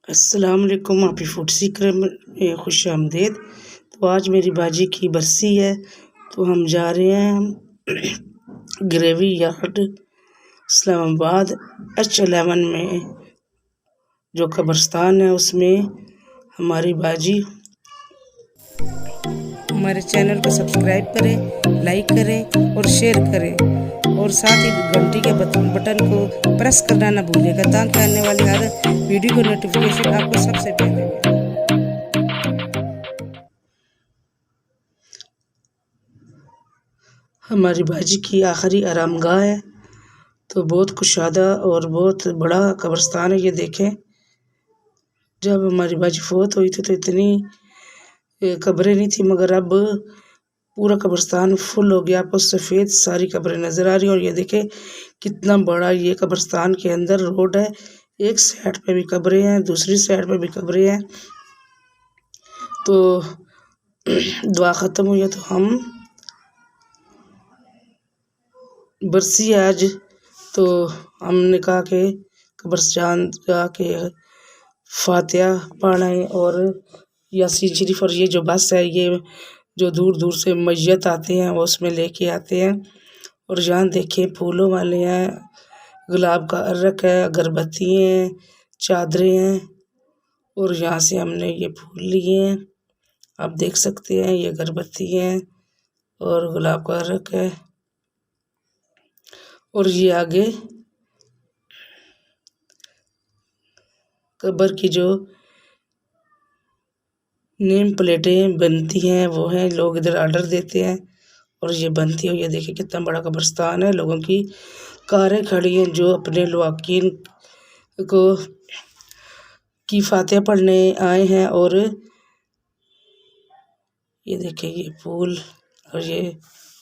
अस्सलाम वालेकुम। आपकी फूड सीक्रेट में खुश आमदीद। तो आज मेरी बाजी की बरसी है, तो हम जा रहे हैं ग्रेवी यार्ड इस्लामाबाद H11 में, जो कब्रिस्तान है उसमें हमारी बाजी। हमारे चैनल को सब्सक्राइब करें, लाइक करें और शेयर करें, और साथ ही घंटी के बटन को प्रेस करना ना भूलिएगा, ताकि आने वाली हर वीडियो का नोटिफिकेशन आपको सबसे पहले मिले। हमारी बाजी की आखिरी आरामगाह है, तो बहुत कुशादा और बहुत बड़ा कब्रिस्तान है। ये देखें, जब हमारी बाजी फौत हुई थी तो इतनी कब्रें नहीं थी, मगर अब पूरा कब्रिस्तान फुल हो गया। आपको सफ़ेद सारी कब्रें नज़र आ रही हैं। और ये देखें कितना बड़ा ये कब्रिस्तान के अंदर रोड है। एक साइड पे भी कब्रें हैं, दूसरी साइड पे भी कब्रें हैं। तो दुआ ख़त्म हुई है, तो हम बरसी आज, तो हमने कहा कि कब्रिस्तान जाके फातिहा पढ़ें और यासीन शरीफ। और ये जो बस है, ये जो दूर दूर से मैयत आते हैं वो उसमें लेके आते हैं। और यहाँ देखिए फूलों वाले हैं, गुलाब का अर्रक है, अगरबत्ती हैं, चादरें हैं। और यहाँ से हमने ये फूल लिए हैं, आप देख सकते हैं। ये अगरबत्ती हैं और गुलाब का अर्रक है। और ये आगे कब्र की जो नेम प्लेटें बनती हैं वो हैं, लोग इधर ऑर्डर देते हैं और ये बनती है। ये देखिए कितना बड़ा कब्रिस्तान है, लोगों की कारें खड़ी हैं जो अपने लवाकिन को की फातिहा पढ़ने आए हैं। और ये देखिए ये फूल और ये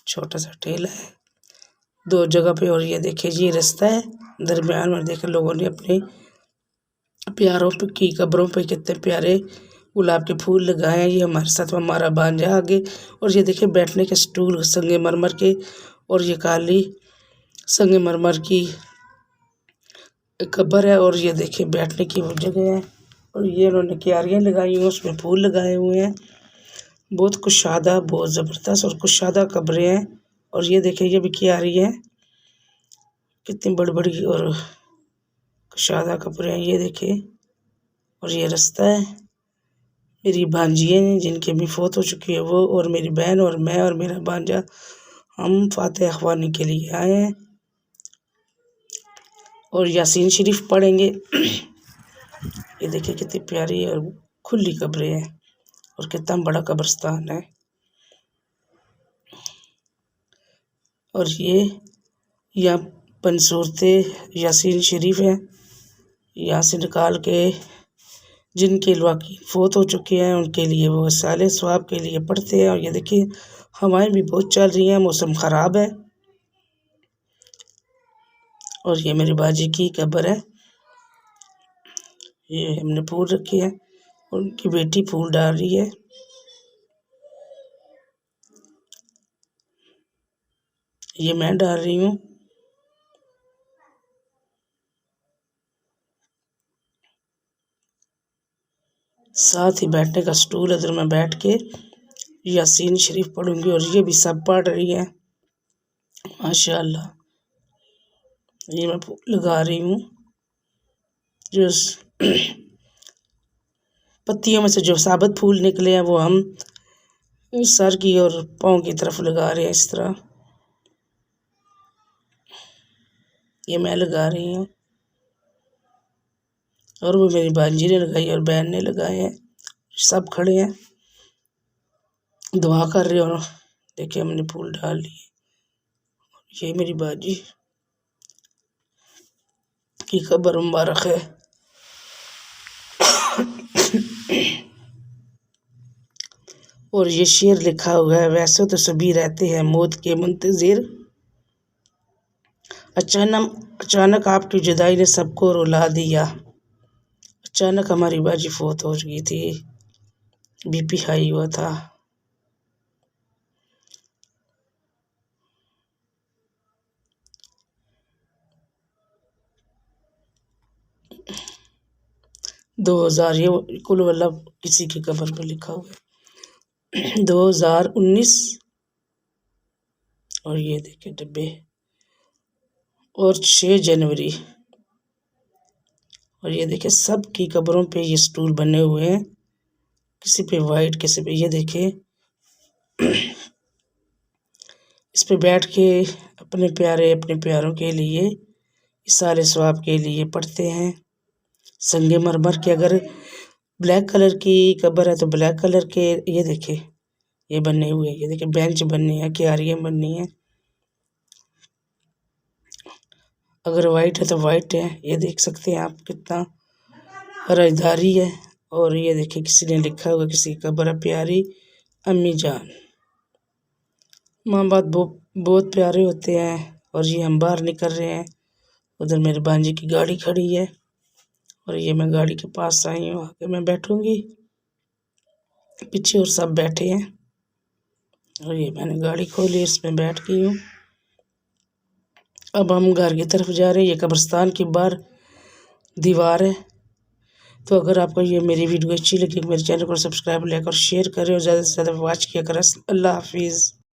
छोटा सा ठेला है दो जगह पे। और ये देखिए ये रास्ता है, दरमियान में देखे लोगों ने अपने प्यारों पे की कब्रों पे कितने प्यारे गुलाब के फूल लगाए हैं। ये हमारे साथ हमारा भांजा आगे। और ये देखिए बैठने के स्टूल संगमरमर के, और ये काली संगमरमर की कब्र है। और ये देखिए बैठने की वो जगह है। और ये उन्होंने क्यारियाँ लगाई हुई हैं, उसमें फूल लगाए हुए हैं। बहुत कुशादा, बहुत ज़बरदस्त और कुशादा कब्रें हैं। और ये देखिए ये भी क्यारी है, कितनी बड़ी बड़ी और कुशादा कब्रें हैं, ये देखिए। और ये रास्ता है, मेरी भांजियाँ हैं जिनकी भी फौत हो चुकी है वो, और मेरी बहन और मैं और मेरा भांजा, हम फातिहा ख़वानी के लिए आए हैं और यासीन शरीफ पढ़ेंगे। ये देखिए कितनी प्यारी और खुली कब्रें हैं और कितना बड़ा कब्रिस्तान है। और ये यहाँ पंसूरते यासीन शरीफ है, यहाँ से निकाल के जिनके लवाकिन फौत हो चुके हैं उनके लिए वो साले सवाब के लिए पढ़ते हैं। और ये देखिए हवाएं भी बहुत चल रही हैं, मौसम ख़राब है। और ये मेरी बाजी की कब्र है, ये हमने फूल रखी है, उनकी बेटी फूल डाल रही है। ये मैं डाल रही हूँ। साथ ही बैठने का स्टूल, इधर मैं बैठ के यासीन शरीफ पढ़ूंगी और ये भी सब पढ़ रही है माशाल्लाह। ये मैं फूल लगा रही हूँ, जो पत्तियों में से जो साबुत फूल निकले हैं वो हम सर की और पाँव की तरफ लगा रहे हैं इस तरह। ये मैं लगा रही हूँ और वो मेरी भांजी ने लगाई और बहन ने लगाए हैं, सब खड़े हैं दुआ कर रहे हैं। और देखिए हमने फूल डाल लिए। ये मेरी बाजी की कब्र मुबारक है। और ये शेर लिखा हुआ है, वैसे तो सभी रहते हैं मौत के मुंतज़िर, अचानक आपकी जुदाई ने सबको रुला दिया। अचानक हमारी बाजी फौत हो चुकी थी, बीपी हाई हुआ था। 2000 ये कुल मतलब किसी की कब्र पे लिखा हुआ है 2019। और ये देखिए डिब्बे। और 6 जनवरी। और ये देखिए सब की कब्रों पे ये स्टूल बने हुए हैं, किसी पे वाइट किसी पे, ये देखिए इस पे बैठ के अपने प्यारों के लिए, इसाले सवाब के लिए पढ़ते हैं। संगमरमर के, अगर ब्लैक कलर की कब्र है तो ब्लैक कलर के ये देखिए ये बने हुए हैं, ये देखिए बेंच बनी है, क्यारियाँ बनी हैं। अगर वाइट है तो वाइट है, ये देख सकते हैं आप कितना राजधारी है। और ये देखिए किसी ने लिखा हुआ, किसी की कब्र है, प्यारी अम्मी जान। माँ बाप बहुत प्यारे होते हैं। और ये हम बाहर निकल रहे हैं, उधर मेरे भांजे की गाड़ी खड़ी है और ये मैं गाड़ी के पास आई हूँ, आके मैं बैठूंगी। पीछे और सब बैठे हैं और ये मैंने गाड़ी खोली, इसमें बैठ गई हूँ। अब हम घर की तरफ जा रहे हैं। ये कब्रिस्तान की बाहर दीवार है। तो अगर आपको ये मेरी वीडियो अच्छी लगी, मेरे चैनल को सब्सक्राइब, लाइक और शेयर करें और ज़्यादा से ज़्यादा वॉच किया करें। अल्लाह हाफिज़।